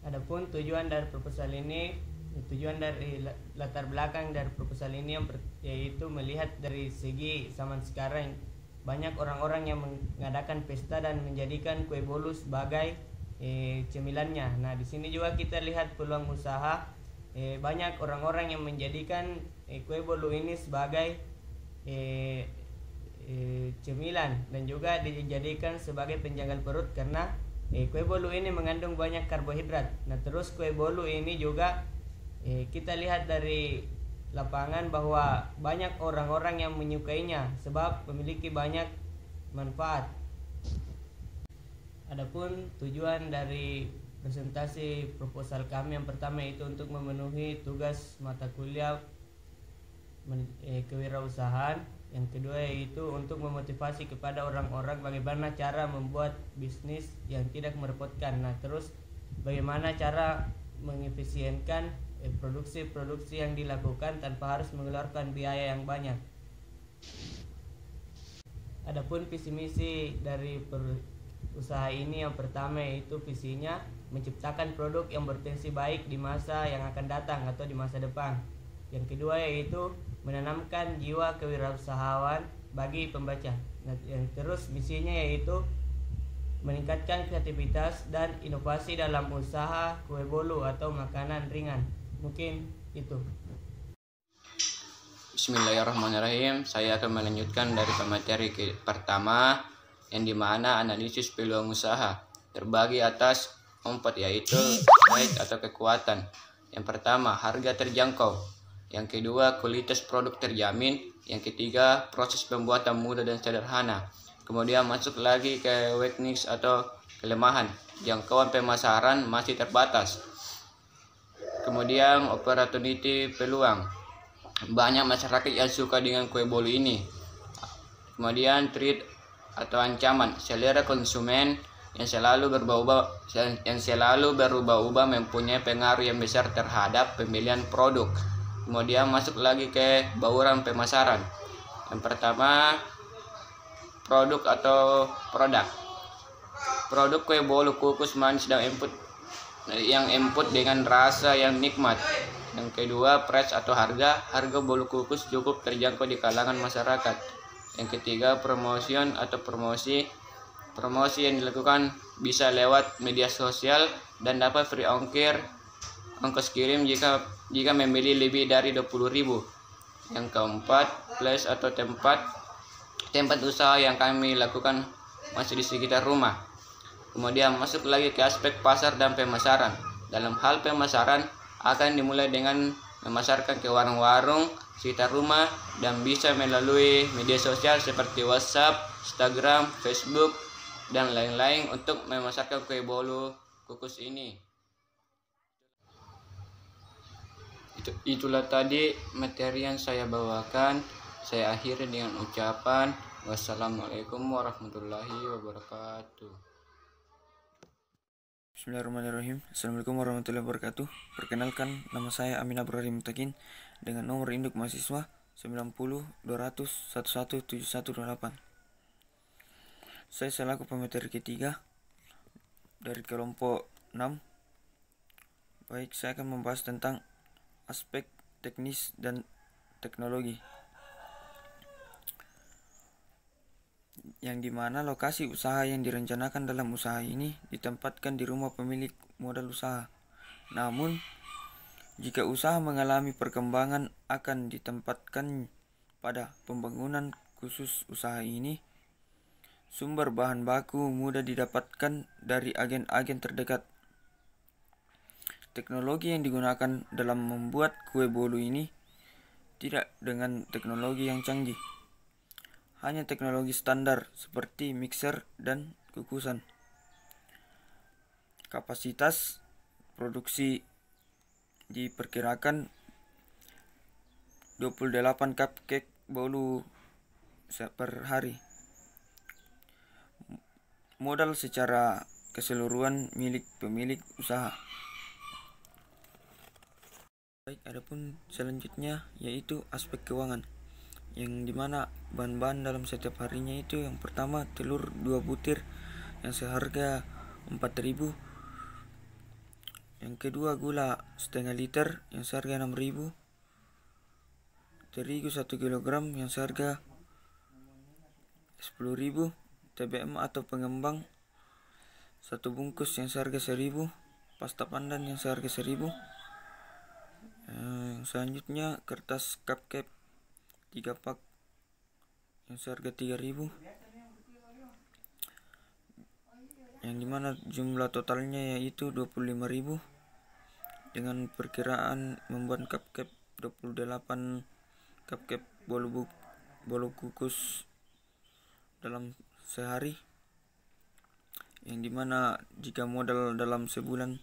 Adapun tujuan dari latar belakang dari proposal ini yaitu melihat dari segi zaman sekarang banyak orang-orang yang mengadakan pesta dan menjadikan kue bolu sebagai cemilannya. Nah, di sini juga kita lihat peluang usaha. Banyak orang-orang yang menjadikan kue bolu ini sebagai cemilan dan juga dijadikan sebagai penjaga perut karena kue bolu ini mengandung banyak karbohidrat. Nah, terus kue bolu ini juga kita lihat dari lapangan bahwa banyak orang-orang yang menyukainya sebab memiliki banyak manfaat. Adapun tujuan dari presentasi proposal kami yang pertama itu untuk memenuhi tugas mata kuliah kewirausahaan. Yang kedua yaitu untuk memotivasi kepada orang-orang bagaimana cara membuat bisnis yang tidak merepotkan. Nah, terus bagaimana cara mengefisienkan produksi yang dilakukan tanpa harus mengeluarkan biaya yang banyak. Adapun visi misi dari usaha ini yang pertama yaitu visinya menciptakan produk yang berpotensi baik di masa yang akan datang atau di masa depan. Yang kedua yaitu menanamkan jiwa kewirausahaan bagi pembaca. Nah, yang terus misinya yaitu meningkatkan kreativitas dan inovasi dalam usaha kue bolu atau makanan ringan. Mungkin itu. Bismillahirrahmanirrahim. Saya akan melanjutkan dari pemateri pertama yang dimana analisis peluang usaha terbagi atas 4 yaitu baik atau kekuatan. Yang pertama, harga terjangkau. Yang kedua, kualitas produk terjamin. Yang ketiga, proses pembuatan mudah dan sederhana. Kemudian masuk lagi ke weakness atau kelemahan. Jangkauan pemasaran masih terbatas. Kemudian opportunity peluang. Banyak masyarakat yang suka dengan kue bolu ini. Kemudian threat atau ancaman. Selera konsumen yang selalu berubah-ubah mempunyai pengaruh yang besar terhadap pemilihan produk. Kemudian masuk lagi ke bauran pemasaran. Yang pertama, produk atau produk. Produk kue bolu kukus manis dan empuk dengan rasa yang nikmat. Yang kedua, price atau harga. Harga bolu kukus cukup terjangkau di kalangan masyarakat. Yang ketiga, promotion atau promosi. Promosi yang dilakukan bisa lewat media sosial dan dapat free ongkos kirim jika membeli lebih dari 20.000. Yang keempat, place atau tempat usaha yang kami lakukan masih di sekitar rumah. Kemudian masuk lagi ke aspek pasar dan pemasaran. Dalam hal pemasaran akan dimulai dengan memasarkan ke warung-warung sekitar rumah dan bisa melalui media sosial seperti WhatsApp, Instagram, Facebook, dan lain-lain untuk memasarkan kue bolu kukus ini. Itulah tadi materi yang saya bawakan. Saya akhiri dengan ucapan wassalamualaikum warahmatullahi wabarakatuh. Bismillahirrahmanirrahim. Assalamualaikum warahmatullahi wabarakatuh. Perkenalkan, nama saya Amin Abdurrahim Mutakin dengan nomor induk mahasiswa 90-200-117128. Saya selaku pemateri ketiga dari kelompok 6. Baik, saya akan membahas tentang aspek teknis dan teknologi, yang dimana lokasi usaha yang direncanakan dalam usaha ini ditempatkan di rumah pemilik modal usaha. Namun, jika usaha mengalami perkembangan akan ditempatkan pada pembangunan khusus usaha ini. Sumber bahan baku mudah didapatkan dari agen-agen terdekat. Teknologi yang digunakan dalam membuat kue bolu ini tidak dengan teknologi yang canggih, hanya teknologi standar seperti mixer dan kukusan. Kapasitas produksi diperkirakan 28 cupcake bolu per hari. Modal secara keseluruhan milik pemilik usaha. Baik, adapun selanjutnya yaitu aspek keuangan, yang dimana bahan-bahan dalam setiap harinya itu yang pertama telur 2 butir yang seharga 4.000. Yang kedua gula setengah liter yang seharga 6.000. Terigu 1 kg yang seharga 10.000. TBM atau pengembang 1 bungkus yang seharga 1.000. Pasta pandan yang seharga 1.000. Selanjutnya kertas cupcake 3 pak yang seharga 3.000, yang dimana jumlah totalnya yaitu 25.000, dengan perkiraan membuat cupcake 28 cupcake bolu kukus dalam sehari, yang dimana jika modal dalam sebulan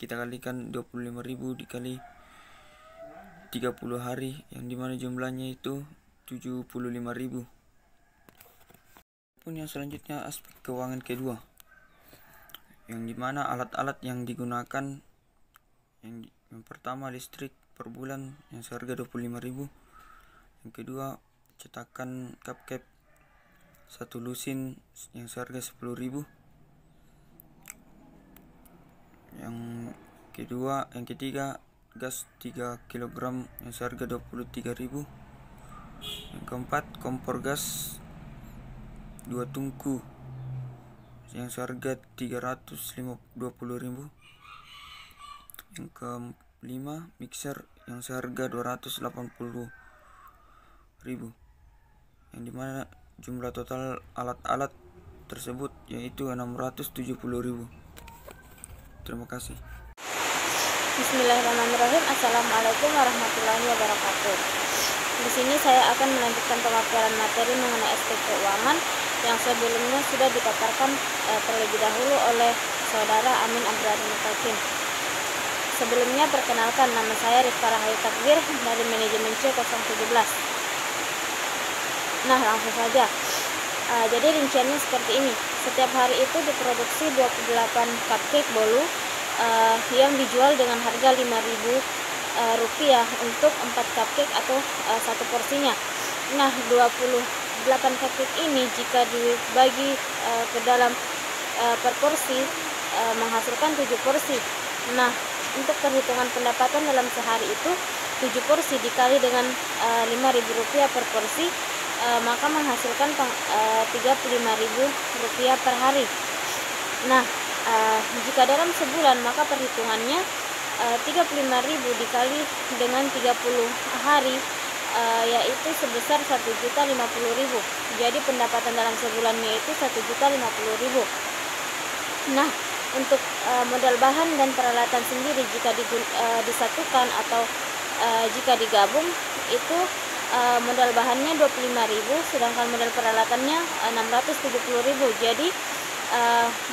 kita kalikan 25.000 dikali 30 hari, yang dimana jumlahnya itu 75.000. Pun yang selanjutnya aspek keuangan kedua, yang dimana alat-alat yang digunakan, yang pertama listrik per bulan yang seharga 25.000. Yang kedua cetakan cupcake 1 lusin yang seharga 10.000. Yang ketiga gas 3 kg yang seharga 23.000. Yang keempat kompor gas 2 tungku yang seharga 320.000. Yang kelima mixer yang seharga 280.000, yang dimana jumlah total alat-alat tersebut yaitu 670.000. Terima kasih. Bismillahirrahmanirrahim. Assalamualaikum warahmatullahi wabarakatuh. Di sini saya akan melanjutkan pemaparan materi mengenai aspek keuangan yang sebelumnya sudah dipaparkan terlebih dahulu oleh Saudara Amin Abdurrahman Mutakin. Sebelumnya perkenalkan, nama saya Rifka Rahayu Takdir dari manajemen C017. Nah, langsung saja. Jadi rinciannya seperti ini. Setiap hari itu diproduksi 28 cupcake bolu yang dijual dengan harga Rp5.000 untuk 4 cupcake atau 1 porsinya. Nah, 28 cupcake ini jika dibagi ke dalam per porsi menghasilkan 7 porsi. Nah, untuk perhitungan pendapatan dalam sehari itu 7 porsi dikali dengan Rp5.000 per porsi, maka menghasilkan Rp35.000 per hari. Nah, jika dalam sebulan maka perhitungannya 35.000 dikali dengan 30 hari yaitu sebesar 1.050.000. Jadi pendapatan dalam sebulannya itu 1.050.000. Nah, untuk modal bahan dan peralatan sendiri jika disatukan atau jika digabung itu modal bahannya 25.000, sedangkan modal peralatannya 670.000. Jadi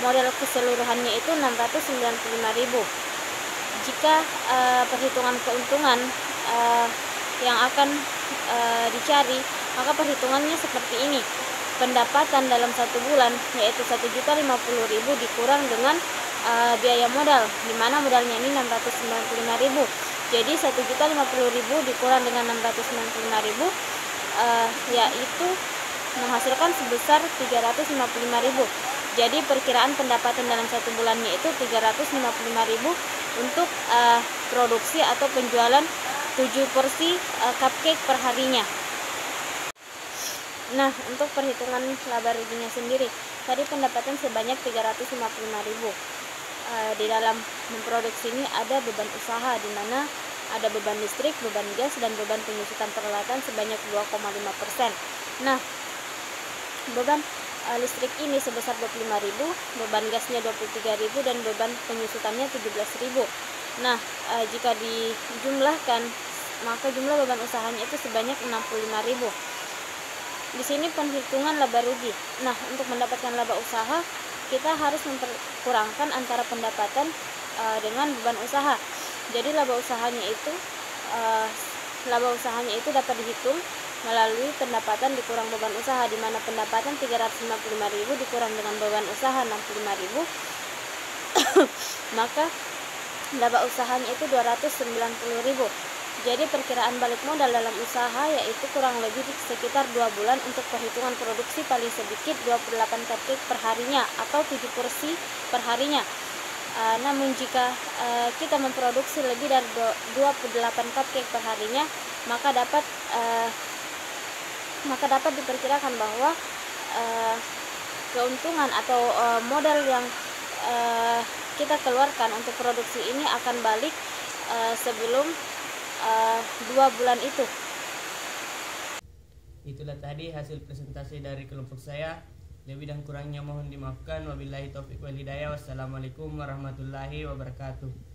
modal keseluruhannya itu 695.000. Jika perhitungan keuntungan yang akan dicari, maka perhitungannya seperti ini. Pendapatan dalam 1 bulan yaitu 1.050.000 dikurang dengan biaya modal, di mana modalnya ini 695.000. Jadi 1.050.000 dikurang dengan 695.000 yaitu menghasilkan sebesar 355.000. Jadi perkiraan pendapatan dalam 1 bulannya itu 355.000 untuk produksi atau penjualan 7 porsi cupcake per harinya. Nah, untuk perhitungan laba ruginya sendiri, tadi pendapatan sebanyak 355.000. Di dalam memproduksi ini ada beban usaha, di mana ada beban listrik, beban gas, dan beban penyusutan peralatan sebanyak 2,5%. Nah, beban listrik ini sebesar 25.000, beban gasnya 23.000, dan beban penyusutannya 17.000. Nah, jika dijumlahkan, maka jumlah beban usahanya itu sebanyak 65.000. Di sini penghitungan laba rugi. Nah, untuk mendapatkan laba usaha, kita harus memperkurangkan antara pendapatan dengan beban usaha. Jadi laba usahanya itu dapat dihitung melalui pendapatan dikurang beban usaha, di mana pendapatan 355.000 dikurang dengan beban usaha 65.000 maka laba usahanya itu 290.000. Jadi perkiraan balik modal dalam usaha yaitu kurang lebih sekitar 2 bulan untuk perhitungan produksi paling sedikit 28 cupcake per harinya atau 7 porsi per harinya. Namun jika kita memproduksi lebih dari 28 cupcake per harinya, maka dapat diperkirakan bahwa keuntungan atau modal yang kita keluarkan untuk produksi ini akan balik sebelum 2 bulan itu. Itulah tadi hasil presentasi dari kelompok saya. Lebih dan kurangnya mohon dimaafkan. Wabillahi taufiq wal hidayah. Wassalamualaikum warahmatullahi wabarakatuh.